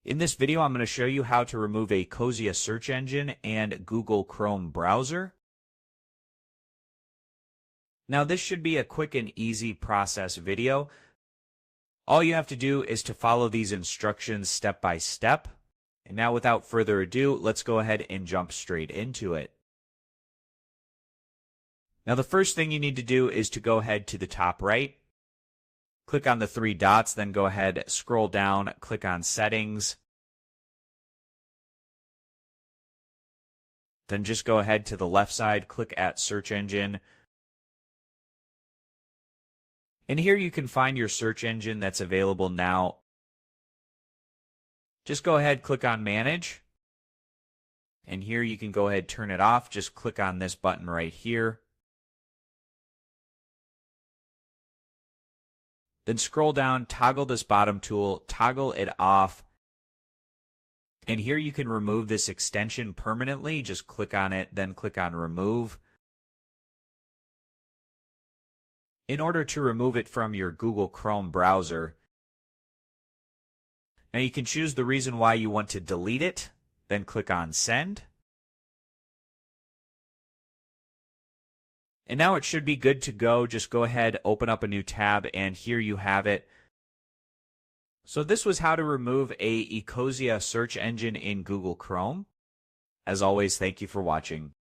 In this video, I'm going to show you how to remove a Ecosia search engine and Google Chrome browser. Now, this should be a quick and easy process video. All you have to do is to follow these instructions step by step. And now, without further ado, let's go ahead and jump straight into it. Now, the first thing you need to do is to go ahead to the top right. Click on the three dots, then go ahead, scroll down, click on Settings. Then just go ahead to the left side, click at Search Engine. And here you can find your search engine that's available now. Just go ahead, click on Manage. And here you can go ahead, turn it off. Just click on this button right here. Then scroll down, toggle this bottom tool, toggle it off. And here you can remove this extension permanently. Just click on it, then click on Remove. In order to remove it from your Google Chrome browser, now you can choose the reason why you want to delete it, then click on Send. And now it should be good to go. Just go ahead, open up a new tab, and here you have it. So this was how to remove a Ecosia search engine in Google Chrome. As always, thank you for watching.